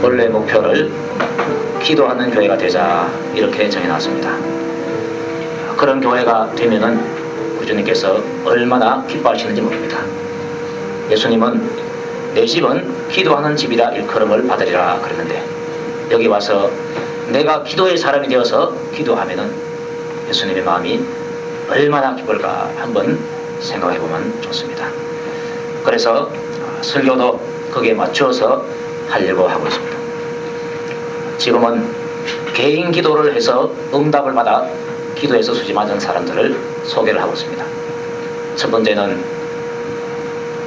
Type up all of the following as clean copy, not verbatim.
본래 목표를 기도하는 교회가 되자 이렇게 정해놨습니다. 그런 교회가 되면은 우리 주님께서 얼마나 기뻐하시는지 모릅니다. 예수님은 내 집은 기도하는 집이다 일컬음을 받으리라 그랬는데 여기 와서 내가 기도의 사람이 되어서 기도하면은 예수님의 마음이 얼마나 기쁠까 한번 생각해보면 좋습니다. 그래서 설교도 거기에 맞추어서 하려고 하고 있습니다. 지금은 개인 기도를 해서 응답을 받아 기도에서 수지맞은 사람들을 소개를 하고 있습니다. 첫 번째는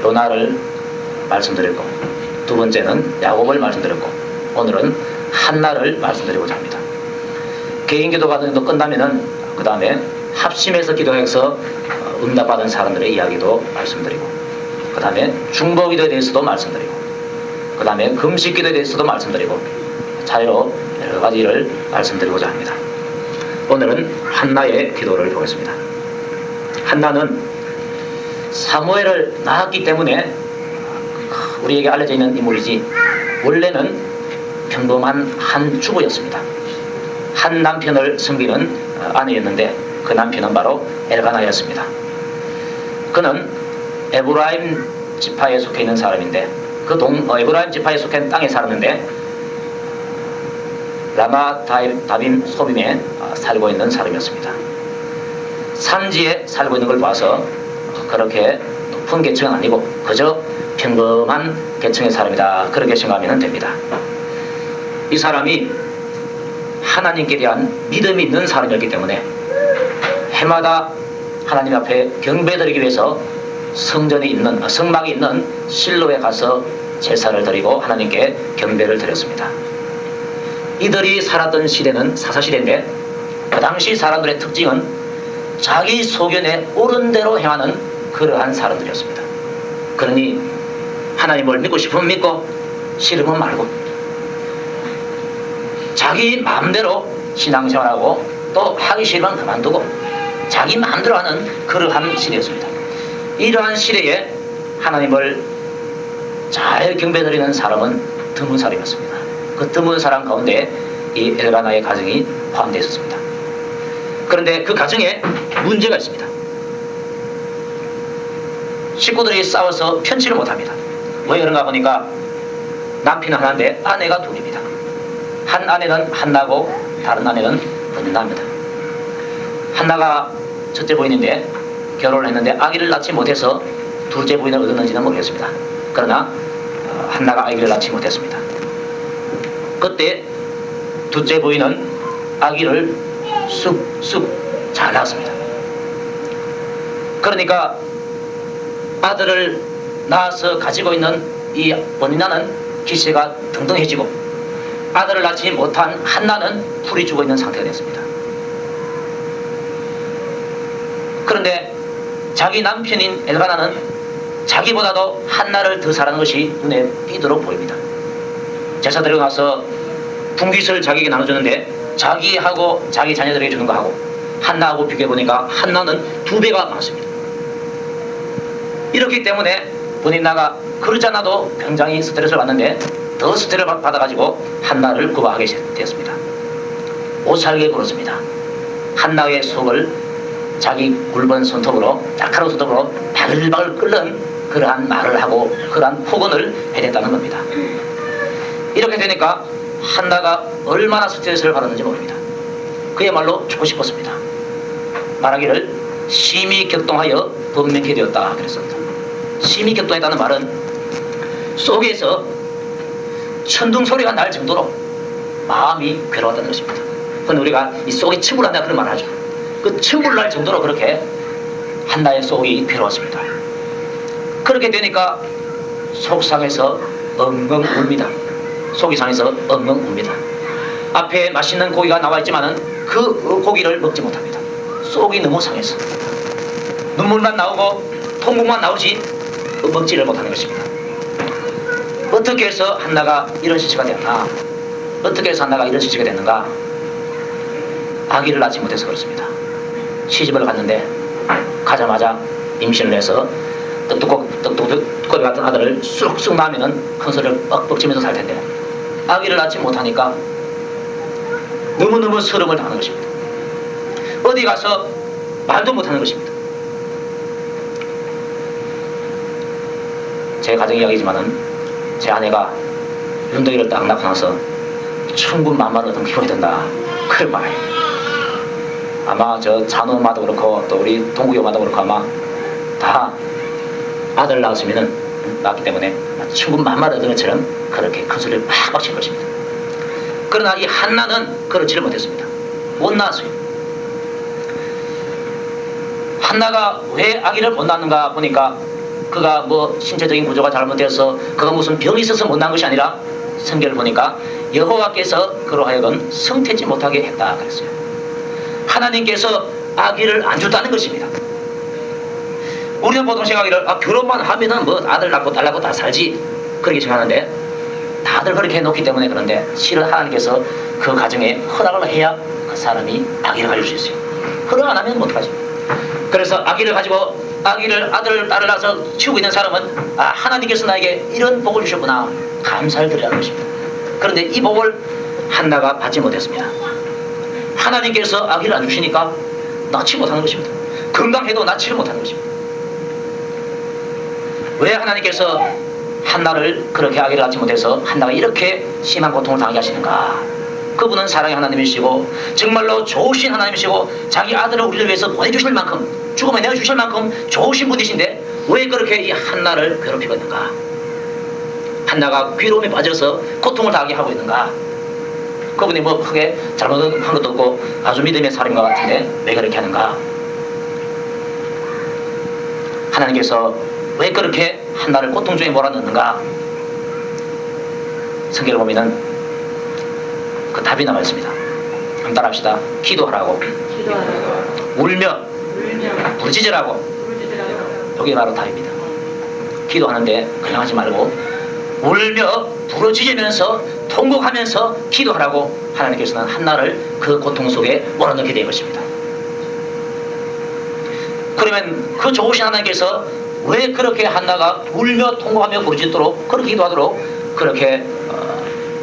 요나를 말씀드렸고, 두 번째는 야곱을 말씀드렸고, 오늘은 한나를 말씀드리고자 합니다. 개인 기도가 끝나면은 그 다음에 합심해서 기도해서 응답받은 사람들의 이야기도 말씀드리고, 그 다음에 중보기도에 대해서도 말씀드리고, 그 다음에 금식기도에 대해서도 말씀드리고, 차례로 여러 가지를 말씀드리고자 합니다. 오늘은 한나의 기도를 보겠습니다. 한나는 사무엘을 낳았기 때문에 우리에게 알려져 있는 인물이지 원래는 평범한 한 주부였습니다. 한 남편을 섬기는 아내였는데 그 남편은 바로 엘가나였습니다. 그는 에브라임 지파에 속해 있는 사람인데 에브라임 지파에 속해 있는 땅에 살았는데 라마 다빔 소빔에 살고 있는 사람이었습니다. 산지에 살고 있는 걸 봐서 그렇게 높은 계층은 아니고 그저 평범한 계층의 사람이다 그렇게 생각하면 됩니다. 이 사람이 하나님께 대한 믿음이 있는 사람이었기 때문에 해마다 하나님 앞에 경배드리기 위해서 성막이 있는 실로에 가서 제사를 드리고 하나님께 경배를 드렸습니다. 이들이 살았던 시대는 사사시대인데 그 당시 사람들의 특징은 자기 소견에 옳은 대로 행하는 그러한 사람들이었습니다. 그러니 하나님을 믿고 싶으면 믿고 싫으면 말고 자기 마음대로 신앙생활하고 또 하기 싫으면 그만두고 자기 마음대로 하는 그러한 시대였습니다. 이러한 시대에 하나님을 잘 경배드리는 사람은 드문 사람이었습니다. 그 드문 사람 가운데 이 엘가나의 가정이 포함되어 있었습니다. 그런데 그 가정에 문제가 있습니다. 식구들이 싸워서 편치를 못합니다. 왜 그런가 보니까 남편은 하나인데 아내가 둘입니다. 한 아내는 한나고 다른 아내는 은나입니다. 한나가 첫째 부인인데 결혼을 했는데 아기를 낳지 못해서 둘째 부인을 얻었는지는 모르겠습니다. 그러나 한나가 아기를 낳지 못했습니다. 그때 둘째 부인은 아기를 쑥쑥 잘 낳았습니다. 그러니까 아들을 낳아서 가지고 있는 이 본인나는 기세가 등등해지고 아들을 낳지 못한 한나는 풀이 죽어 있는 상태가 됐습니다. 그런데 자기 남편인 엘가나는 자기보다도 한나를 더 사랑하는 것이 눈에 띄도록 보입니다. 제사 드리고 나서 분깃을 자기에게 나눠주는데 자기하고 자기 자녀들에게 주는 거 하고 한나하고 비교해보니까 한나는 2배가 많습니다. 이렇기 때문에 본인나가 그러지 않아도 굉장히 스트레스를 받는데 더 스트레스를 받아가지고 한나를 구박하게 되었습니다. 못살게 굴었습니다. 한나의 속을 자기 굵은 손톱으로 날카로운 손톱으로 바글바글 끓는 그러한 말을 하고 그러한 폭언을 해댔다는 겁니다. 이렇게 되니까 한나가 얼마나 스트레스를 받았는지 모릅니다. 그야말로 죽고 싶었습니다. 말하기를 심히 격동하여 범명케 되었다 그랬습니다. 심히 격동했다는 말은 속에서 천둥 소리가 날 정도로 마음이 괴로웠다는 것입니다. 그런데 우리가 이 속이 침울한다 그런 말을 하죠. 그 침울 날 정도로 그렇게 한나의 속이 괴로웠습니다. 그렇게 되니까 속상해서 엉엉 웁니다. 속이 상해서 엉엉 웁니다. 앞에 맛있는 고기가 나와 있지만은 그 고기를 먹지 못합니다. 속이 너무 상해서 눈물만 나오고 통곡만 나오지 먹지를 못하는 것입니다. 어떻게 해서 한나가 이런 시체가 됐나? 어떻게 해서 한나가 이런 시체가 됐는가? 아기를 낳지 못해서 그렇습니다. 시집을 갔는데 가자마자 임신을 해서 떡두꺼비 같은 아들을 쑥쑥 낳으면 큰 소리를 뻑뻑 치면서 살 텐데 아기를 낳지 못하니까 너무너무 서름을 당하는 것입니다. 어디 가서 말도 못하는 것입니다. 제 가정 이야기지만은 제 아내가 윤덕이를 딱 낳고 나서 천군만마를 얻은 기분이 든다, 그런 말이에요. 아마 저 잔호마도 그렇고 또 우리 동국이 엄마도 그렇고 아마 다 아들 낳았기 때문에 천군만마를 얻은 것처럼 그렇게 큰 소리를 팍팍 친 것입니다. 그러나 이 한나는 그렇지를 못했습니다. 못 낳았어요. 한나가 왜 아기를 못 낳는가 보니까 그가 뭐 신체적인 구조가 잘못되어서 그가 무슨 병이 있어서 못 낳은 것이 아니라 성경을 보니까 여호와께서 그로 하여금 성태지 못하게 했다 그랬어요. 하나님께서 아기를 안 줬다는 것입니다. 우리는 보통 생각하기를 결혼만 하면은 뭐 아들 낳고 딸 낳고 다 살지 그렇게 생각하는데 다들 그렇게 해놓기 때문에 그런데 실은 하나님께서 그 가정에 허락을 해야 그 사람이 아기를 가질 수 있어요. 허락 안 하면 못하죠. 그래서 아기를 가지고 아들 딸을 낳아서 키우고 있는 사람은 하나님께서 나에게 이런 복을 주셨구나 감사를 드리라는 것입니다. 그런데 이 복을 한나가 받지 못했습니다. 하나님께서 아기를 안 주시니까 낳지 못하는 것입니다. 건강해도 낳지를 못하는 것입니다. 왜 하나님께서 한나를 그렇게 아기를 낳지 못해서 한나가 이렇게 심한 고통을 당하게 하시는가? 그분은 사랑의 하나님이시고 정말로 좋으신 하나님이시고 자기 아들을 우리를 위해서 보내주실 만큼 죽음에 내어주실 만큼 좋으신 분이신데 왜 그렇게 이 한나를 괴롭히고 있는가? 한나가 괴로움에 빠져서 고통을 당하게 하고 있는가? 그분이 뭐 크게 잘못한 것도 없고 아주 믿음의 사람인 것 같은데 왜 그렇게 하는가? 하나님께서 왜 그렇게 한나를 고통 중에 몰아넣는가? 성경을 보면은 그 답이 나와 있습니다. 한번 따라합시다. 기도하라고, 울며 부르짖으라고. 여기 바로 답입니다. 기도하는데 그냥 하지 말고 울며 부르짖으면서 통곡하면서 기도하라고 하나님께서는 한나를 그 고통 속에 몰아넣게 된 것입니다. 그러면 그 좋으신 하나님께서 왜 그렇게 한나가 울며 통곡하며 부르짖도록 그렇게 기도하도록 그렇게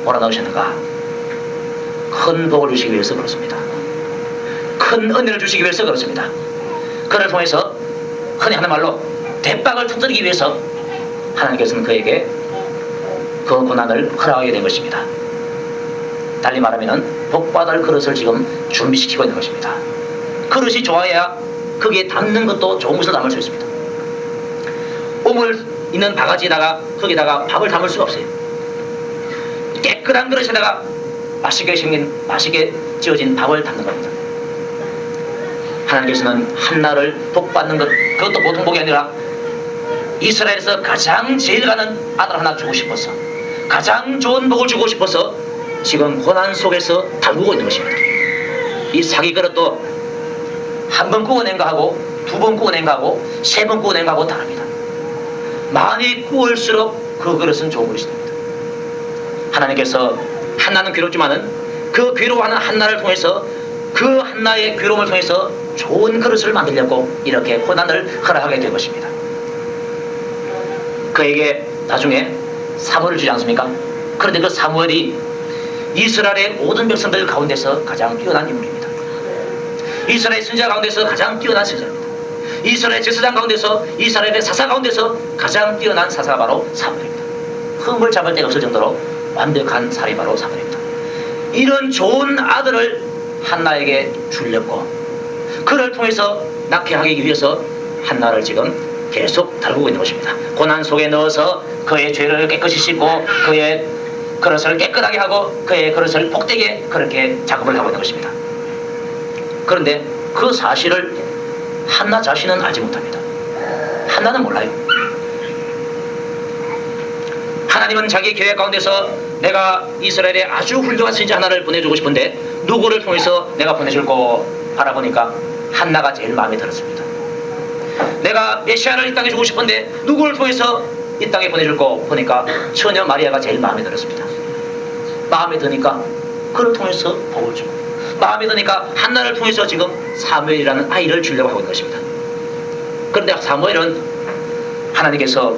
몰아넣으셨는가? 큰 복을 주시기 위해서 그렇습니다. 큰 은혜를 주시기 위해서 그렇습니다. 그를 통해서 흔히 하는 말로 대박을 터뜨리기 위해서 하나님께서는 그에게 그 고난을 허락하게 된 것입니다. 달리 말하면 복받을 그릇을 지금 준비시키고 있는 것입니다. 그릇이 좋아야 거기에 담는 것도 좋은 것을 담을 수 있습니다. 우물 있는 바가지에다가 거기다가 밥을 담을 수가 없어요. 깨끗한 그릇에다가 맛있게 생긴 맛있게 지어진 밥을 담는 겁니다. 하나님께서는 한나를 복받는 것, 그것도 보통 복이 아니라 이스라엘에서 가장 제일 가는 아들 하나 주고 싶어서 가장 좋은 복을 주고 싶어서 지금 고난 속에서 달구고 있는 것입니다. 이 사기 그릇도 한 번 구워낸 거하고 두 번 구워낸 거하고 세 번 구워낸 거하고 다릅니다. 많이 구울수록 그 그릇은 좋은 그릇이 됩니다. 하나님께서 한나는 괴롭지만은 그 괴로워하는 한나를 통해서 그 한나의 괴로움을 통해서 좋은 그릇을 만들려고 이렇게 고난을 허락하게 된 것입니다. 그에게 나중에 사무엘을 주지 않습니까? 그런데 그 사무엘이 이스라엘의 모든 백성들 가운데서 가장 뛰어난 인물입니다. 이스라엘 선지자 가운데서 가장 뛰어난 선지자입니다. 이스라엘 제사장 가운데서 이스라엘의 사사 가운데서 가장 뛰어난 사사가 바로 사무엘입니다. 흠을 잡을 데가 없을 정도로 완벽한 살이 바로 사무엘입니다. 이런 좋은 아들을 한나에게 주려고 그를 통해서 낳게 하기 위해서 한나를 지금 계속 달구고 있는 것입니다. 고난 속에 넣어서 그의 죄를 깨끗이 씻고 그의 그릇을 깨끗하게 하고 그의 그릇을 복되게 그렇게 작업을 하고 있는 것입니다. 그런데 그 사실을 한나 자신은 알지 못합니다. 한나는 몰라요. 하나님은 자기 계획 가운데서 내가 이스라엘에 아주 훌륭한 선지자 하나를 보내주고 싶은데 누구를 통해서 내가 보내줄고 바라보니까 한나가 제일 마음에 들었습니다. 내가 메시아를 이 땅에 주고 싶은데 누구를 통해서 이 땅에 보내줄고 보니까 처녀 마리아가 제일 마음에 들었습니다. 마음에 드니까 그를 통해서 복을 주고 마음에 드니까 한나를 통해서 지금 사무엘이라는 아이를 주려고 하고 있는 것입니다. 그런데 사무엘은 하나님께서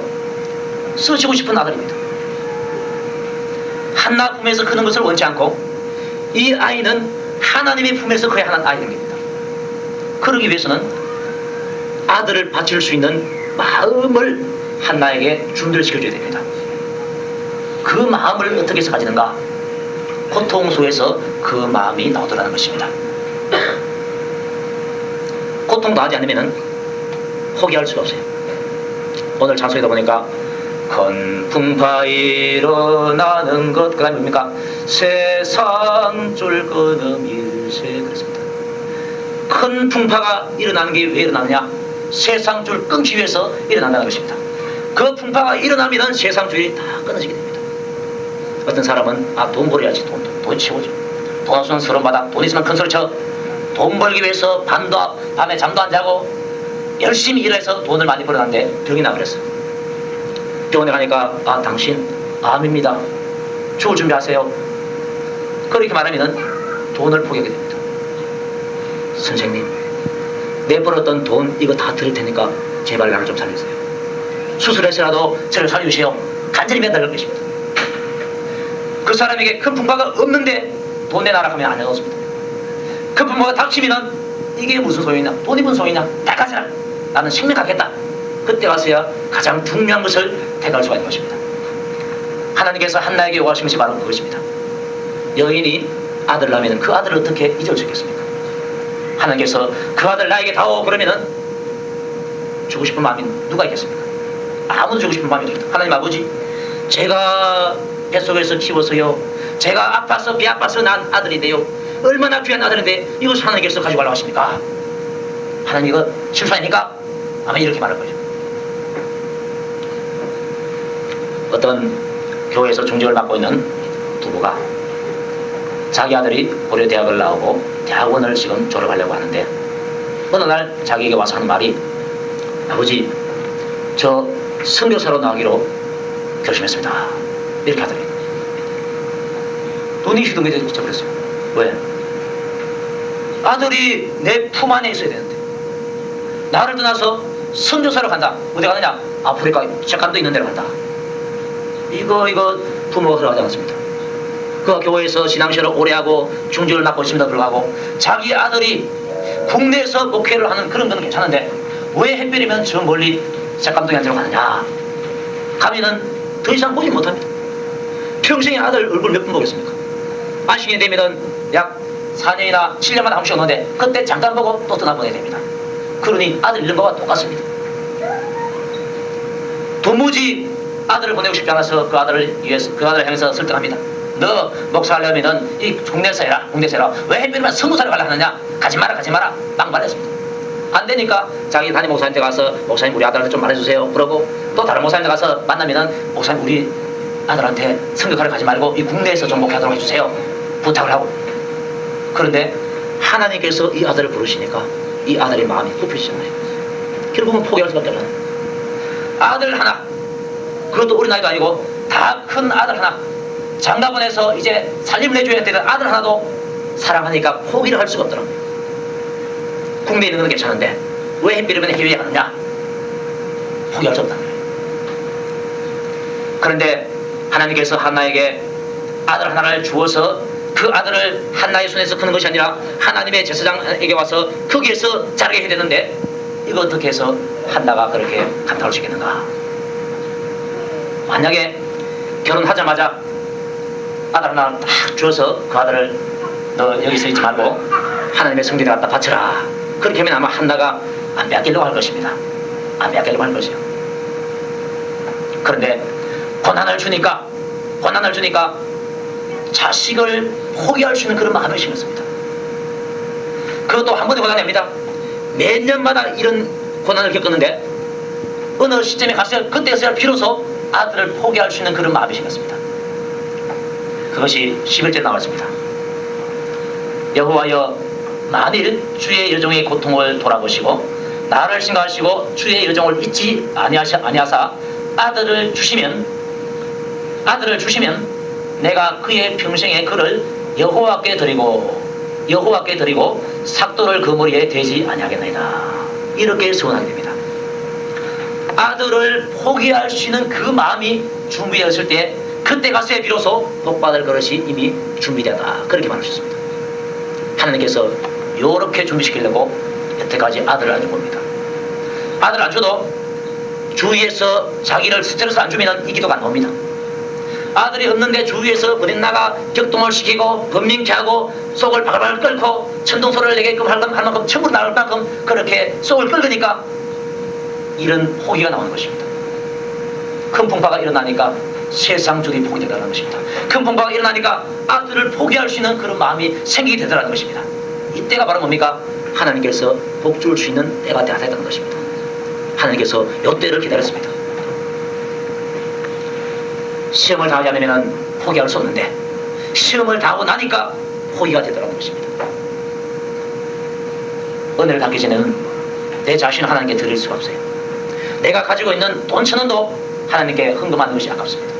쓰시고 싶은 아들입니다. 한나 품에서 크는 것을 원치 않고 이 아이는 하나님의 품에서 커야 하는 아이입니다. 그러기 위해서는 아들을 바칠 수 있는 마음을 한나에게 준비를 시켜줘야 됩니다. 그 마음을 어떻게 해서 가지는가? 고통 속에서 그 마음이 나오더라는 것입니다. 고통 나지 않으면 포기할 수가 없어요. 오늘 찬송에다 보니까 큰 풍파 일어나는 것, 그 다음에 뭡니까? 세상 줄 끊음 일세. 그렇습니다. 큰 풍파가 일어나는 게 왜 일어나느냐? 세상 줄 끊기 위해서 일어난다는 것입니다. 그 풍파가 일어나면 세상 줄이 다 끊어지게 됩니다. 어떤 사람은 돈 벌어야지, 돈 치우죠. 돈 없으면 서론 받아, 돈 있으면 큰 소리 쳐. 돈 벌기 위해서 밤에 잠도 안 자고 열심히 일해서 돈을 많이 벌어놨는데 병이 나버렸어요. 병원에 가니까 당신 암입니다. 죽을 준비하세요. 그렇게 말하면 돈을 포기하게 됩니다. 선생님, 내 벌었던 돈 이거 다 드릴 테니까 제발 나를 좀 살려주세요. 수술해서라도 저를 살려주세요. 간절히 매달릴 것입니다. 그 사람에게 큰 풍파가 없는데 돈 내놔라 하면 안 해놓습니다. 큰 풍파가 닥치면 이게 무슨 소용이냐, 돈이 무슨 소용이냐, 다 가져라. 나는 생명 갖겠다. 그때 가서야 가장 중요한 것을 택할 수가 있는 것입니다. 하나님께서 한나에게 요구하신 것이 바로 그것입니다. 여인이 아들을 낳으면 그 아들을 어떻게 잊을 수 있겠습니까? 하나님께서 그 아들 나에게 다오 그러면은 주고 싶은 마음이 누가 있겠습니까? 아무도 주고 싶은 마음이 없습니다. 하나님 아버지, 제가 뱃속에서 키워서요, 제가 아파서 배 아파서 난 아들인데요, 얼마나 귀한 아들인데 이것을 하나님께서 가지고 가려고 하십니까? 하나님 이거 실수 아닙니까? 아마 이렇게 말할 거죠. 어떤 교회에서 중직을 맡고 있는 부부가 자기 아들이 고려대학을 나오고 대학원을 지금 졸업하려고 하는데 어느 날 자기에게 와서 하는 말이, 아버지, 저 선교사로 나가기로 결심했습니다. 이렇게 하더니 눈이 휘둥그레 쳐버렸어요. 왜? 아들이 내 품 안에 있어야 되는데 나를 떠나서 선교사로 간다. 어디 가느냐? 아프리카 책감도 있는 데로 간다. 이거 부모가 허락하지 않았습니다. 그 교회에서 신앙생활을 오래 하고 중직을 맡고 있습니다. 불구하고 자기 아들이 국내에서 목회를 하는 그런 건 괜찮은데 왜 햇볕이면 저 멀리 책감동이 안 데로 가느냐? 가면은 더 이상 보지 못합니다. 평생에 아들 얼굴 몇 번 보겠습니까? 안식년이 되면은 약 4년이나 7년마다 한 번씩 오는데 그때 잠깐 보고 또 떠나보내야 됩니다. 그러니 아들 잃는 거와 똑같습니다. 도무지 아들을 보내고 싶지 않아서 그 아들을 위해서, 그 아들을 향해서 설득합니다. 너 목사하려면은 이 국내에서 해라, 국내에서 해라. 왜 햇빛만 선교사를 가려 하느냐? 가지 마라, 가지 마라. 막 말했습니다. 안 되니까 자기 담임 목사님한테 가서, 목사님 우리 아들한테 좀 말해주세요. 그러고 또 다른 목사님한테 가서 만나면은, 목사님 우리 아들한테 선교사를 가지 말고 이 국내에서 좀 목회하도록 해주세요. 부탁을 하고. 그런데 하나님께서 이 아들을 부르시니까 이 아들의 마음이 굽혀지잖아요. 결국은 포기할 수밖에 없잖아요. 아들 하나, 그것도 어린 아이도 아니고 다 큰 아들 하나, 장가보내서 이제 살림을 해줘야 되는 아들 하나도 사랑하니까 포기를 할 수가 없더라고요. 국내에 있는 건 괜찮은데 왜 햇빛이면 해외에 가느냐? 포기할 수 없다는 거예요. 그런데 하나님께서 한나에게 아들 하나를 주어서 그 아들을 한나의 손에서 크는 것이 아니라 하나님의 제사장에게 와서 거기에서 자라게 해야 되는데 이거 어떻게 해서 한나가 그렇게 감당할 수 있겠는가? 만약에 결혼하자마자 아들 하나 딱 주어서 그 아들을 너 여기서 있지 말고 하나님의 성전에 갖다 바쳐라, 그렇게 하면 아마 한나가 안 빼앗기려고 할 것입니다. 안 빼앗기려고 할 것이요. 그런데 고난을 주니까 자식을 포기할 수 있는 그런 마음을 심었습니다. 그것도 한 번에 고난이 아닙니다. 몇 년마다 이런 고난을 겪었는데 어느 시점에 갔어요. 그때서야 비로소 아들을 포기할 수 있는 그런 마음이 생겼습니다. 그것이 11절에 나왔습니다. 여호와여, 만일 주의 여종의 고통을 돌아보시고 나를 생각하시고 주의 여종을 잊지 아니하사 아들을 주시면 내가 그의 평생의 그를 여호와께 드리고 삭도를 그 머리에 대지 아니하겠나이다. 이렇게 소원하게 됩니다. 아들을 포기할 수 있는 그 마음이 준비되었을 때 그 그때 가서야 비로소 복받을 그릇이 이미 준비되었다. 그렇게 말하셨습니다. 하나님께서 이렇게 준비시키려고 여태까지 아들을 안 준 겁니다. 아들 안 줘도 주위에서 자기를 스트레스 안 주면 이 기도가 안 나옵니다. 아들이 없는데 주위에서 버린나가 격동을 시키고 범민케 하고 속을 바글바글 끓고 천둥소리를 내게끔 할 만큼 천국 나올 만큼 그렇게 속을 끓으니까 이런 포기가 나오는 것입니다. 큰 풍파가 일어나니까 세상 줄이 포기되더라는 것입니다. 큰 풍파가 일어나니까 아들을 포기할 수 있는 그런 마음이 생기게 되더라는 것입니다. 이때가 바로 뭡니까? 하나님께서 복 줄 수 있는 때가 되었다는 것입니다. 하나님께서 이때를 기다렸습니다. 시험을 당하지 않으면 포기할 수 없는데 시험을 당하고 나니까 포기가 되더라는 것입니다. 은혜를 받기 전에는 내 자신을 하나님께 드릴 수가 없어요. 내가 가지고 있는 돈 1,000원도 하나님께 헌금하는 것이 아깝습니다.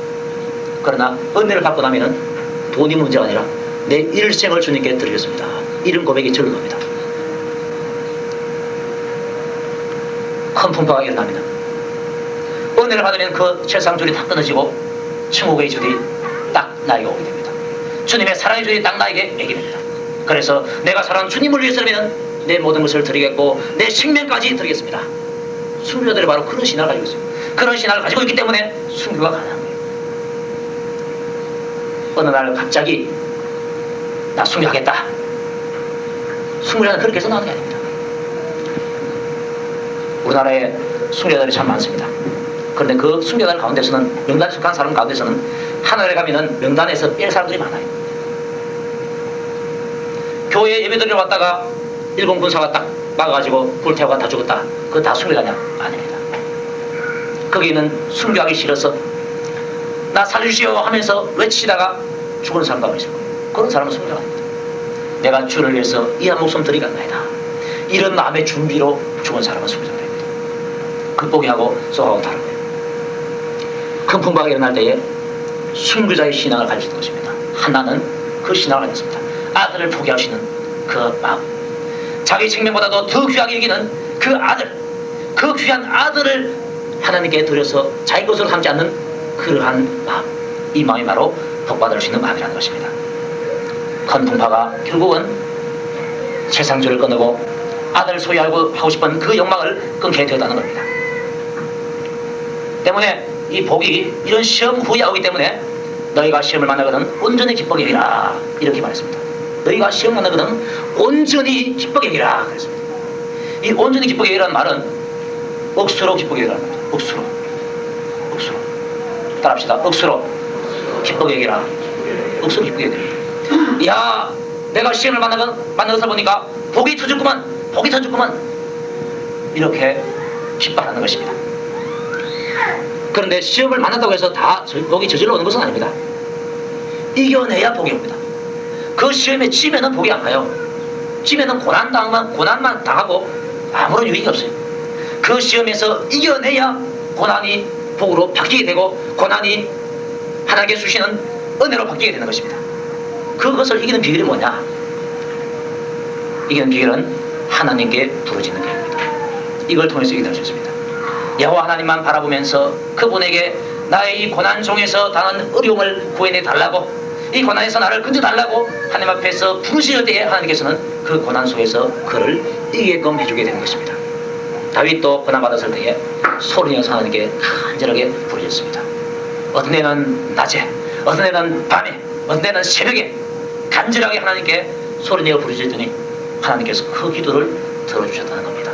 그러나 은혜를 받고 나면 돈이 문제가 아니라 내 일생을 주님께 드리겠습니다. 이런 고백이 절로 납니다. 큰 풍파가 일어나면 은혜를 받으면 그 세상 줄이 다 끊어지고 천국의 줄이 딱 나에게 오게 됩니다. 주님의 사랑의 줄이 딱 나에게 매게 됩니다. 그래서 내가 사랑하는 주님을 위해서라면 내 모든 것을 드리겠고 내 생명까지 드리겠습니다. 순교자들이 바로 그런 신앙을 가지고 있어요. 그런 신앙을 가지고 있기 때문에 순교가 가능한 거예요. 어느 날 갑자기 나 순교하겠다. 순교자는 그렇게 해서 나오는 게 아닙니다. 우리나라에 순교자들이 참 많습니다. 그런데 그 순교자들 가운데서는 명단에 속한 사람 가운데서는 하늘에 가면은 명단에서 뺄 사람들이 많아요. 교회에 예배드리러 왔다가 일본 군사가 딱 막아가지고 불태워가 다 죽었다. 그거 다 순교자냐? 아닙니다. 거기는 순교하기 싫어서 나 살려주시오 하면서 외치다가 죽은 사람도 있을 거예요. 그런 사람은 순교가 아닙니다. 내가 주를 위해서 이 한 목숨 드리겠나이다. 이런 마음의 준비로 죽은 사람은 순교자가 됩니다. 극복하고 쏘하고 다른 거예요. 큰 풍파가 일어날 때에 순교자의 신앙을 가질 것입니다. 하나는 그 신앙을 가졌습니다. 아들을 포기하시는 그 마음, 자기 생명보다도 더 귀하게 여기는 그 아들, 그 귀한 아들을 하나님께 드려서 자기 것으로 삼지 않는 그러한 마음, 이 마음이 바로 복받을 수 있는 마음이라는 것입니다. 큰 풍파가 결국은 세상줄을 끊고 아들을 소유하고 하고 싶은 그 욕망을 끊게 되었다는 겁니다. 때문에 이 복이 이런 시험 후에 오기 때문에 너희가 시험을 만나거든 온전히 기쁘게 여기라 이렇게 말했습니다. 너희가 시험 만나거든 온전히 기쁘게 여기라 그랬습니다. 이 온전히 기쁘게 여기라는 말은 억수로 기쁘게 여기라는 말입니다. 억수로 따라합시다. 억수로 기쁘게 여기라. 억수로 기쁘게 여기라. 야, 내가 시험을 만나서 보니까 복이 터졌구만 이렇게 기뻐하는 것입니다. 그런데 시험을 만났다고 해서 다 복이 저절로 오는 것은 아닙니다. 이겨내야 복이 옵니다. 그 시험에 지면은 복이 안 가요. 지면은 고난만 당하고 아무런 유익이 없어요. 그 시험에서 이겨내야 고난이 복으로 바뀌게 되고 고난이 하나님께 주시는 은혜로 바뀌게 되는 것입니다. 그것을 이기는 비결이 뭐냐? 이기는 비결은 하나님께 부르짖는 것입니다. 이걸 통해서 이기는 수 있습니다. 여호와 하나님만 바라보면서 그분에게 나의 이 고난 중에서 당한 어려움을 구해내 달라고, 이 고난에서 나를 건져달라고 하나님 앞에서 부르실 때에 하나님께서는 그 고난 속에서 그를 이기게끔 해주게 되는 것입니다. 다윗도 고난받았을 때에 소리내어서 하나님께 간절하게 부르짖습니다. 어떤 애는 낮에, 어떤 애는 밤에, 어떤 애는 새벽에 간절하게 하나님께 소리내어 부르짖더니 하나님께서 그 기도를 들어주셨다는 겁니다.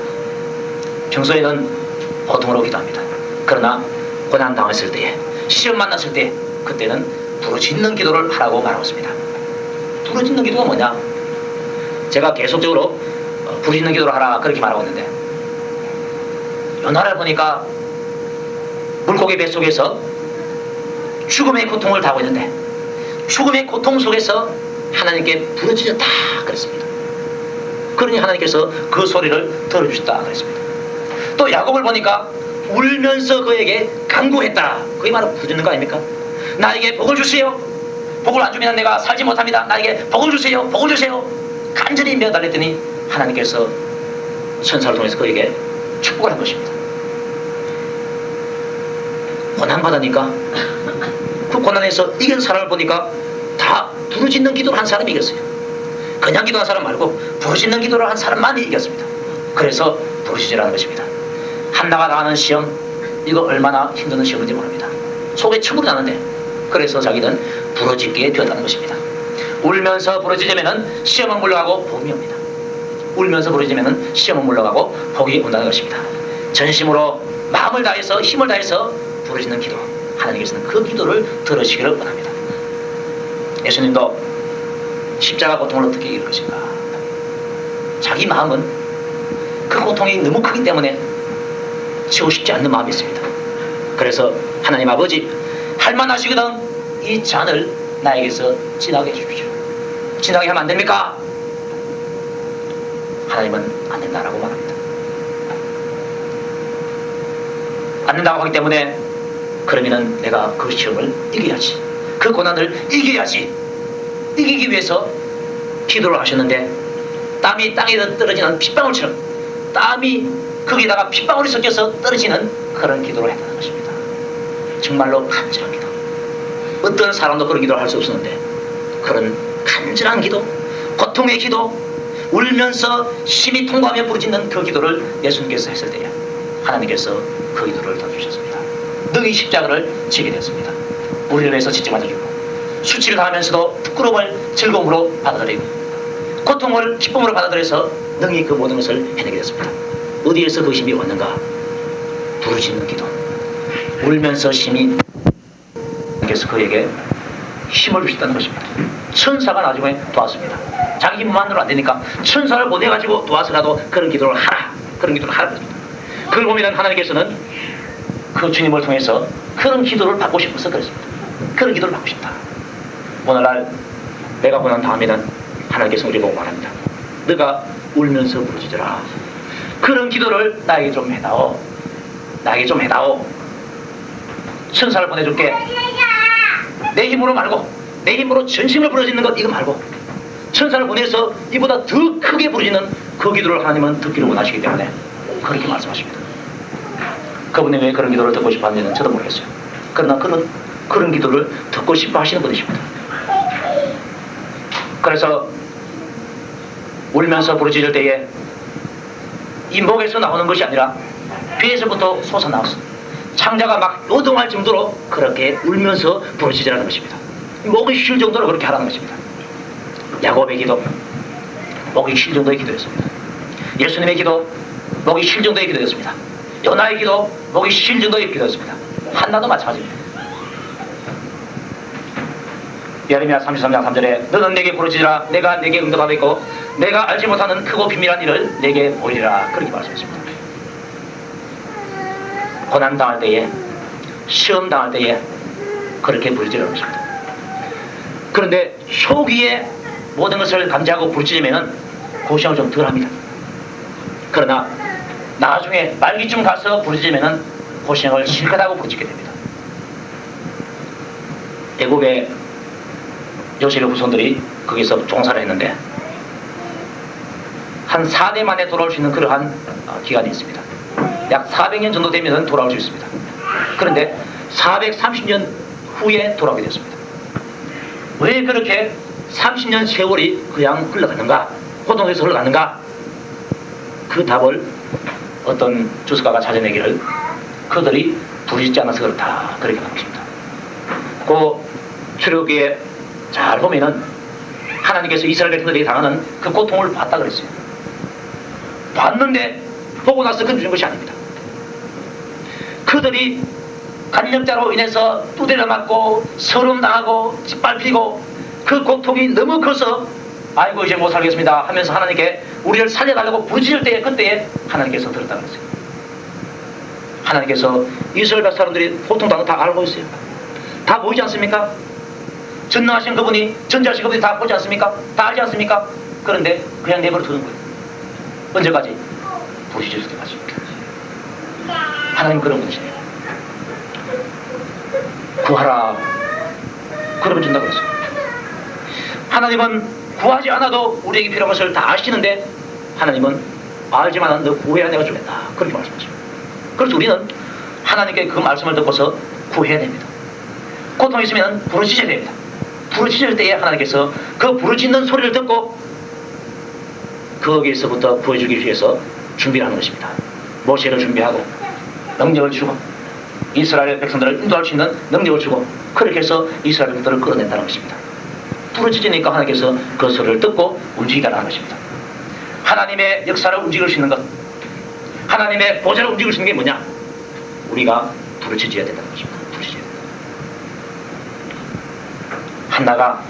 평소에는 보통으로 기도합니다. 그러나 고난 당했을 때에, 시험 만났을 때, 그때는 부르짖는 기도를 하라고 말하고 있습니다. 부르짖는 기도가 뭐냐? 제가 계속적으로 부르짖는 기도를 하라 그렇게 말하고 있는데, 요날을 보니까 물고기 뱃속에서 죽음의 고통을 당하고 있는데 죽음의 고통 속에서 하나님께 부르짖었다 그랬습니다. 그러니 하나님께서 그 소리를 들어주셨다 그랬습니다. 또 야곱을 보니까 울면서 그에게 간구했다. 그게 바로 부르짖는 거 아닙니까? 나에게 복을 주세요. 복을 안 주면 내가 살지 못합니다. 나에게 복을 주세요. 복을 주세요. 간절히 매달렸더니 하나님께서 천사를 통해서 그에게 축복을 한 것입니다. 고난받으니까 그 고난에서 이긴 사람을 보니까 다 부르짖는 기도를 한 사람이 이겼어요. 그냥 기도한 사람 말고 부르짖는 기도를 한 사람만이 이겼습니다. 그래서 부르짖으라는 것입니다. 한나가 나가는 시험, 이거 얼마나 힘든 시험인지 모릅니다. 속에 천불이 나는데, 그래서 자기는 부르짖게 되었다는 것입니다. 울면서 부르짖으면 시험은 물러가고 복이 옵니다. 울면서 부르짖으면 시험은 물러가고 복이 온다는 것입니다. 전심으로 마음을 다해서 힘을 다해서 부르짖는 기도, 하나님께서는 그 기도를 들으시기를 원합니다. 예수님도 십자가 고통을 어떻게 이길 것인가? 자기 마음은 그 고통이 너무 크기 때문에 지고 싶지 않는 마음이 있습니다. 그래서 하나님 아버지, 할만하시거든 이 잔을 나에게서 지나게 해주십시오. 지나게 하면 안 됩니까? 하나님은 안 된다라고 말합니다. 안 된다고 하기 때문에 그러면은 내가 그 시험을 이겨야지, 그 고난을 이겨야지, 이기기 위해서 기도를 하셨는데 땀이 땅에 떨어지는 핏방울처럼 땀이 거기다가 핏방울이 섞여서 떨어지는 그런 기도를 했다는 것입니다. 정말로 간절한 기도. 어떤 사람도 그런 기도를 할 수 없었는데 그런 간절한 기도, 고통의 기도, 울면서 심히 통곡하며 부르짖는 그 기도를 예수님께서 했을 때에 하나님께서 그 기도를 들어주셨습니다. 너희 십자가를 지게 되었습니다. 우리를 위해서 짓지 맞아주고 수치를 당하면서도 부끄러움을 즐거움으로 받아들이고 고통을 기쁨으로 받아들여서 능히 그 모든 것을 해내게 되었습니다. 어디에서 그 힘이 왔는가? 부르짖는 기도, 울면서 심히 그래서 그에게 힘을 주셨다는 것입니다. 천사가 나중에 도왔습니다. 자기 힘만으로 안 되니까 천사를 보내가지고 도와서라도 그런 기도를 하라, 그런 기도를 하라고 했습니다. 그걸 보면 하나님께서는 그 주님을 통해서 그런 기도를 받고 싶어서 그랬습니다. 그런 기도를 받고 싶다. 오늘날 내가 고난 다음에는 하나님께서 우리 보고 말합니다. 너가 울면서 부르짖으라. 그런 기도를 나에게 좀 해다오. 나에게 좀 해다오. 천사를 보내줄게. 내 힘으로 말고, 내 힘으로 전심을 부르짖는 것 이거 말고 천사를 보내서 이보다 더 크게 부르짖는 그 기도를 하나님은 듣기를 원하시기 때문에 그렇게 말씀하십니다. 그분이 왜 그런 기도를 듣고 싶어 하는지는 저도 모르겠어요. 그러나 그런 기도를 듣고 싶어 하시는 분이십니다. 그래서 울면서 부르짖을 때에 이 목에서 나오는 것이 아니라 귀에서부터 솟아나왔어. 창자가 막 요동할 정도로 그렇게 울면서 부르짖으라는 것입니다. 목이 쉴 정도로 그렇게 하라는 것입니다. 야곱의 기도, 목이 쉴 정도의 기도였습니다. 예수님의 기도, 목이 쉴 정도의 기도였습니다. 요나의 기도, 목이 쉴 정도의 기도였습니다. 한나도 마찬가지입니다. 예레미야 33장 3절에 너는 내게 부르짖으라. 내가 내게 응답하겠고 내가 알지 못하는 크고 비밀한 일을 내게 보이리라. 그렇게 말씀했습니다. 고난 당할 때에, 시험 당할 때에 그렇게 부르짖으라는 것입니다. 그런데 초기에 모든 것을 감지하고 부르짖으면 고시험을 좀 덜합니다. 그러나 나중에 말기쯤 가서 부르짖으면 고시험을 실컷 하고 부르짖게 됩니다. 애굽의 요셉의 후손들이 거기서 종사를 했는데 한 4대 만에 돌아올 수 있는 그러한 기간이 있습니다. 약 400년 정도 되면 돌아올 수 있습니다. 그런데 430년 후에 돌아오게 됐습니다. 왜 그렇게 30년 세월이 그냥 흘러가는가? 고통에서 흘러가는가? 그 답을 어떤 주석가가 찾아내기를 그들이 부르짖지 않아서 그렇다, 그렇게 말했습니다. 그 출애굽기에 잘 보면은 하나님께서 이스라엘 백성들이 당하는 그 고통을 봤다 그랬어요. 봤는데 보고 나서 건드린 것이 아닙니다. 그들이 간역자로 인해서 두드려 맞고 서름 당하고 짓밟히고 그 고통이 너무 커서 아이고 이제 못 살겠습니다 하면서 하나님께 우리를 살려달라고 부르짖을 때에 그때에 하나님께서 들었다 그랬어요. 하나님께서 이스라엘 사람들이 고통당한 다 알고 있어요. 다 보이지 않습니까? 전능하신 그분이, 전지하신 그분이 다 보지 않습니까? 다 알지 않습니까? 그런데 그냥 내버려 두는 거예요. 언제까지? 부르짖을 때까지. 하나님 그런 분이시네요. 구하라. 그러면 준다고 했어요. 하나님은 구하지 않아도 우리에게 필요한 것을 다 아시는데 하나님은 알지만 너 구해야 내가 주겠다. 그렇게 말씀하십니다. 그래서 우리는 하나님께 그 말씀을 듣고서 구해야 됩니다. 고통이 있으면 부르짖어야 됩니다. 부르짖을 때에 하나님께서 그 부르짖는 소리를 듣고 거기에서부터 구해주기 위해서 준비를 하는 것입니다. 모세를 준비하고 능력을 주고 이스라엘 백성들을 인도할 수 있는 능력을 주고 그렇게 해서 이스라엘 백성들을 끌어낸다는 것입니다. 부르짖으니까 하나님께서 그 소리를 듣고 움직이라는 것입니다. 하나님의 역사를 움직일 수 있는 것, 하나님의 보좌를 움직일 수 있는 게 뭐냐? 우리가 부르짖어야 된다는 것입니다. 부르짖어야 된다. 한나가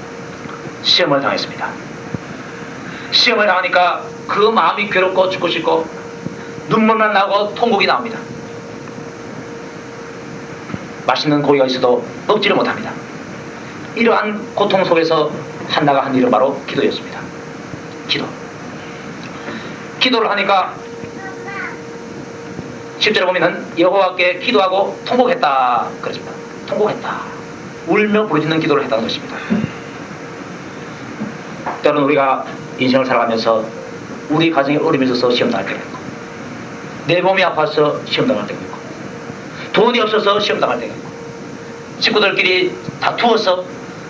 시험을 당했습니다. 시험을 당하니까 그 마음이 괴롭고 죽고 싶고 눈물만 나고 통곡이 나옵니다. 맛있는 고기가 있어도 먹지를 못합니다. 이러한 고통 속에서 한나가 한 일은 바로 기도였습니다. 기도를 하니까 10절에 보면은 여호와께 기도하고 통곡했다 그랬습니다. 통곡했다. 울며 부르짖는 기도를 했다는 것입니다. 때로는 우리가 인생을 살아가면서 우리 가정에 어려움이 있어서 시험당할 때가 있고 내 몸이 아파서 시험당할 때가 있고 돈이 없어서 시험당할 때가 있고 친구들끼리 다투어서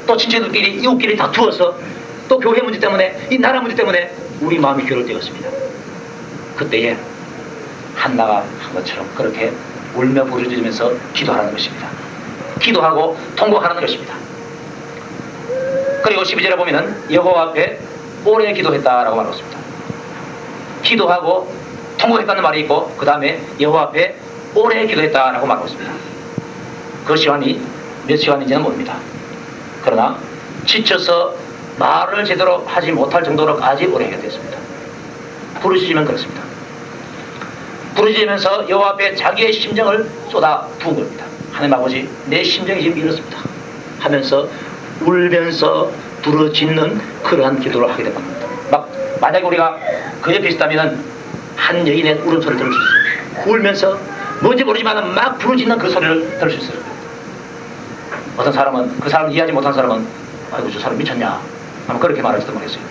또 친척들끼리 이웃끼리 다투어서 또 교회 문제 때문에 이 나라 문제 때문에 우리 마음이 괴로울 때가 있습니다. 그때에 한나가 한 것처럼 그렇게 울며 부르짖으면서 기도하는 것입니다. 기도하고 통곡하는 것입니다. 그리고 12절에 보면은 여호와 앞에 오래 기도했다라고 말하고 있습니다. 기도하고 통곡했다는 말이 있고 그 다음에 여호와 앞에 오래 기도했다라고 말하고 있습니다. 그 시간이 몇 시간인지는 모릅니다. 그러나 지쳐서 말을 제대로 하지 못할 정도로까지 오래 하게 됐습니다. 부르짖으면 그렇습니다. 부르짖으면서 여호와 앞에 자기의 심정을 쏟아 부은 겁니다. 하나님 아버지, 내 심정이 지금 이렇습니다 하면서 울면서 부르짖는 그러한 기도를 하게 됩니다. 만약에 우리가 그 옆에 있다면 한 여인의 울음소리를 들을 수 있어요. 울면서 뭔지 모르지만 막 부르짖는 그 소리를 들을 수 있어요. 어떤 사람은 그 사람을 이해하지 못한 사람은 아이고 저 사람 미쳤냐 아마 그렇게 말할지도 모르겠어요.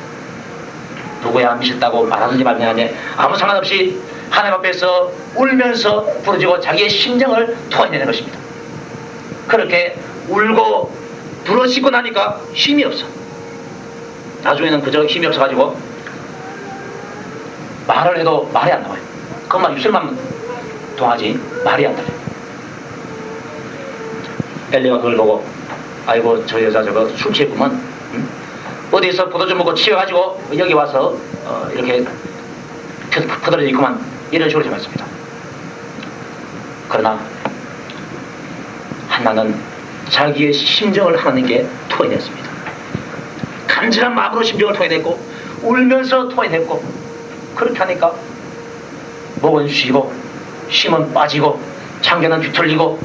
누구야 미쳤다고 말하든지 말든지 하냐 아무 상관없이 하나님 앞에서 울면서 부르짖고 자기의 심정을 토해내는 것입니다. 그렇게 울고 부르짖고 나니까 힘이 없어. 나중에는 그저 힘이 없어가지고 말을 해도 말이 안 나와요. 그것만 입술만 동하지 말이 안 나와요. 엘리가 그걸 보고 아이고 저 여자 저거 술 취했구만. 응? 어디서 포도 좀 먹고 취해가지고 여기 와서 이렇게 퍼들어져 있구만 이런 식으로 말했습니다. 그러나 한나는 자기의 심정을 하나님께 토해냈습니다. 간절한 마음으로 심정을 토해냈고 울면서 토해냈고 그렇게 하니까 목은 쉬고 힘은 빠지고 창견은 뒤틀리고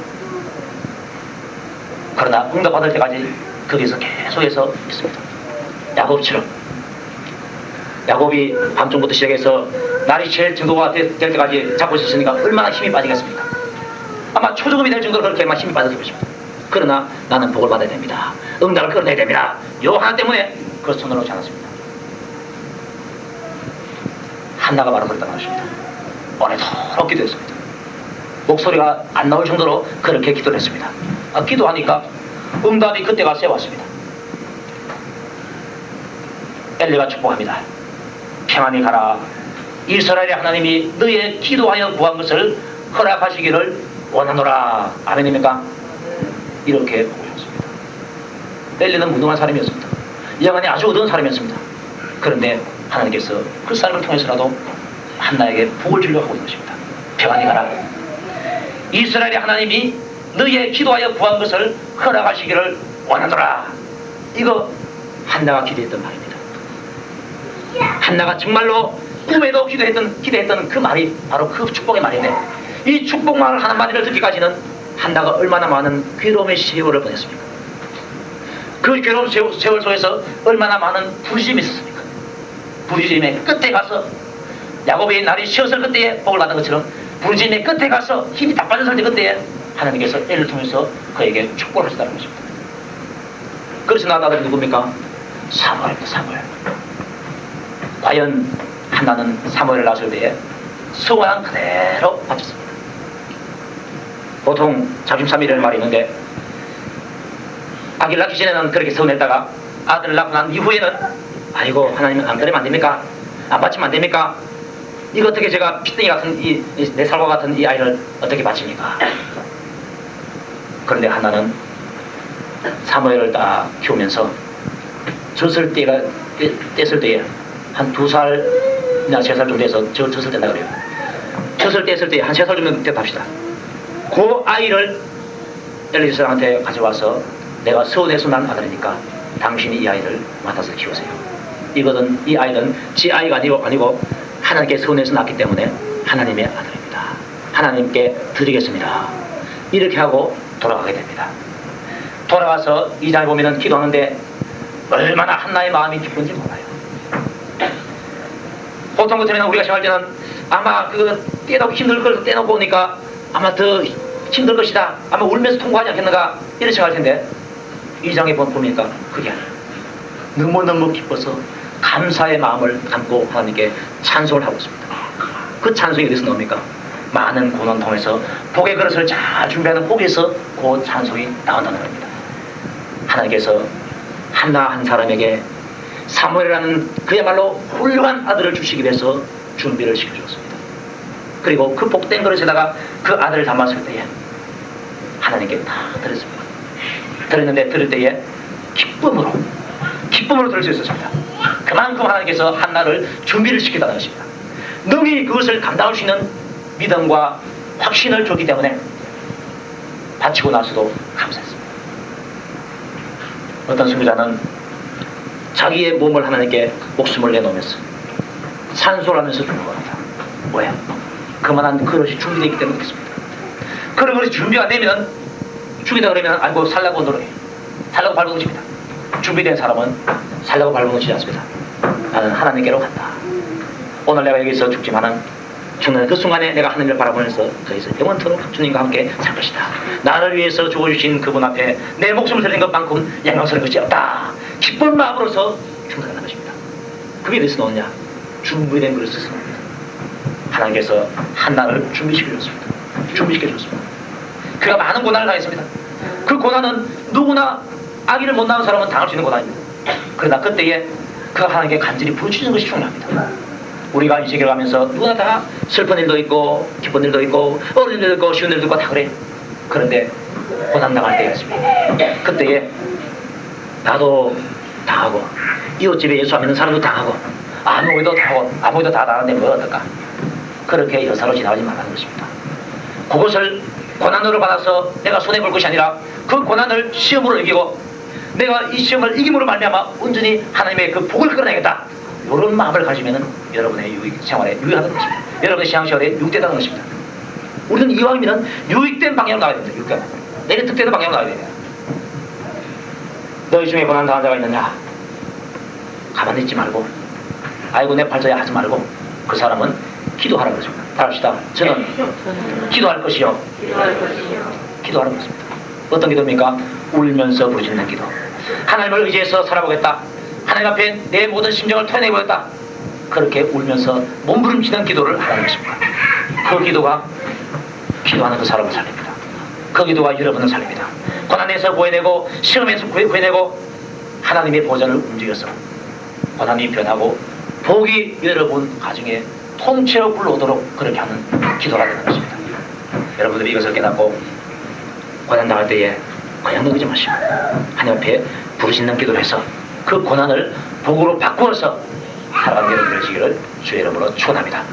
그러나 응답받을 때까지 거기서 계속해서 있습니다. 야곱처럼 야곱이 밤중부터 시작해서 날이 제일 정도가 될 때까지 잡고 있었으니까 얼마나 힘이 빠지겠습니까? 아마 초조금이 될 정도로 그렇게 힘이 빠졌을 것입니다. 그러나 나는 복을 받아야 됩니다. 응답을 끌어내야 됩니다. 요 하나 때문에 그 손을 놓지 않았습니다. 한나가 바로 그랬다는 것입니다. 오래도록 기도했습니다. 목소리가 안 나올 정도로 그렇게 기도를 했습니다. 기도하니까 응답이 그때 가서 왔습니다. 엘리가 축복합니다. 평안히 가라. 이스라엘의 하나님이 너의 기도하여 구한 것을 허락하시기를 원하노라. 아멘입니까? 이렇게 보셨습니다. 엘리는 무능한 사람이었습니다. 영안이 아주 어두운 사람이었습니다. 그런데 하나님께서 그 사람을 통해서라도 한나에게 복을 주려고 하고 있는 것입니다. 평안히 가라. 이스라엘의 하나님이 너의 기도하여 구한 것을 허락하시기를 원하노라. 이거 한나가 기도했던 말입니다. 한나가 정말로 꿈에도 기도했던 그 말이 바로 그 축복의 말인데 이 축복만을 하는 말을 듣기까지는 한나가 얼마나 많은 괴로움의 세월을 보냈습니까? 그 괴로운 세월 속에서 얼마나 많은 부르짖음이 있었습니까? 부르짖음의 끝에 가서 야곱의 날이 쉬었을 그때에 복을 받은 것처럼 부르짖음의 끝에 가서 힘이 다 빠졌을 때 그때에 하나님께서 애를 통해서 그에게 축복을 하셨다는 것입니다. 그래서 나아들이 누굽니까? 사무엘입니다. 사무엘. 과연 한나는 사무엘을 낳았을 때에 수고한 그대로 바쳤습니다. 보통 자kim 3일이라는 말이 있는데 아기를 낳기 전에는 그렇게 서운했다가 아들을 낳고 난 이후에는 아이고 하나님 안 그러면 안 됩니까? 안 바치면 안 됩니까? 이거 어떻게 제가 피덩이 같은 내 살과 같은 이 아이를 어떻게 바칩니까? 그런데 하나는 사무엘을 딱 키우면서 젖을 뗐을 때에 한 2살이나 3살 정도 돼서 젖을 뗐다 그래요. 젖을 뗐을 때에 한 3살 정도 됐다 합시다. 그 아이를 엘리사한테 가져와서 내가 서운해서 난 아들이니까 당신이 이 아이를 맡아서 키우세요. 이거는 이 아이는 지 아이가 아니고 하나님께 서운해서 낳기 때문에 하나님의 아들입니다. 하나님께 드리겠습니다. 이렇게 하고 돌아가게 됩니다. 돌아가서 이 장에 보면은 기도하는데 얼마나 한나의 마음이 기쁜지 몰라요. 보통 같으면 우리가 생각할 때는 아마 떼놓고 힘들 걸 떼놓고 오니까 아마 더 힘들 것이다. 아마 울면서 통과하지 않겠는가 이렇게 생각할 텐데 이 장에 보니까 그게 아니에요. 너무너무 기뻐서 감사의 마음을 담고 하나님께 찬송을 하고 있습니다. 그 찬송이 어디서 나옵니까? 많은 고난 통해서 복의 그릇을 잘 준비하는 복에서 그 찬송이 나온다는 겁니다. 하나님께서 한나 한 사람에게 사무엘이라는 그야말로 훌륭한 아들을 주시기 위해서 준비를 시켜주었습니다. 그리고 그 복된 그릇에다가 그 아들을 담았을 때에 하나님께 다 드렸습니다. 드렸는데 들을 때에 기쁨으로 들을 수 있었습니다. 그만큼 하나님께서 한나를 준비를 시켰다는 것입니다. 능히 그것을 감당할 수 있는 믿음과 확신을 줬기 때문에 바치고 나서도 감사했습니다. 어떤 선교자는 자기의 몸을 하나님께 목숨을 내놓으면서 산소를 하면서 죽는 겁니다. 뭐야? 그만한 그릇이 준비되어 있기 때문에 그렇습니다. 그런 것이 준비가 되면 죽이다 그러면 알고 살라고 노력해요. 살라고 밟은 것입니다. 준비된 사람은 살라고 밟은 것이지 않습니다. 나는 하나님께로 간다. 오늘 내가 여기서 죽지만은 죽는 그 순간에 내가 하나님을 바라보면서 거기서 영원토록 주님과 함께 살 것이다. 나를 위해서 죽어주신 그분 앞에 내 목숨을 드리는 것만큼 영광스러운 것이 없다. 기쁜 마음으로서 충성하는 것입니다. 그게 어디서 나오냐? 준비된 그릇에서 나옵니다. 하나님께서 한나를 준비시켜줬습니다. 그가 많은 고난을 당했습니다. 그 고난은 누구나 아기를 못 낳은 사람은 당할 수 있는 고난입니다. 그러나 그때에 그가 하나님께 간절히 부르짖는 것이 중요합니다. 우리가 이 세계를 가면서 누구나 다 슬픈 일도 있고 기쁜 일도 있고 어려운 일도 있고 쉬운 일도 있고 다 그래. 그런데 고난 당할 때가 있습니다. 그때에 나도 당하고 이웃집에 예수 안 믿는 사람도 당하고 아무것도 당하고 아무것도 다 당하는데 뭐 어떨까? 그렇게 여사로 지나가지 말라는 것입니다. 그것을 고난으로 받아서 내가 손해볼 것이 아니라 그 고난을 시험으로 이기고 내가 이 시험을 이김으로 말미암아 온전히 하나님의 그 복을 끌어내겠다. 이런 마음을 가지면은 여러분의 생활에 유익하다는 것입니다. 여러분의 신앙생활에 유익되다는 것입니다. 우리는 이왕이면 유익된 방향으로 나가야 됩니다. 유익된 방향. 내게 득되는 방향으로 나가야 됩니다. 너희 중에 고난 당한 자가 있느냐? 가만히 있지 말고 아이고 내 팔자야 하지 말고 그 사람은 기도하라는 것입니다. 다 합시다. 저는 기도할 것이요. 기도하는 것입니다. 어떤 기도입니까? 울면서 부르짖는 기도. 하나님을 의지해서 살아보겠다. 하나님 앞에 내 모든 심정을 토해내보겠다. 그렇게 울면서 몸부림치는 기도를 하라는 것입니다. 그 기도가 기도하는 그 사람을 살립니다. 그 기도가 여러분을 살립니다. 고난에서 구해내고 시험에서 구해내고 하나님의 보좌를 움직여서 고난이 변하고 복이 여러분 가정에 통째로 불러오도록 그렇게 하는 기도가 되는 것입니다. 여러분들이 이것을 깨닫고 고난당할 때에 그냥 넘기지 마시고 하나님 앞에 부르짖는 기도를 해서 그 고난을 복으로 바꾸어서 살아가는 여러분 되시기를 주의 이름으로 축원합니다.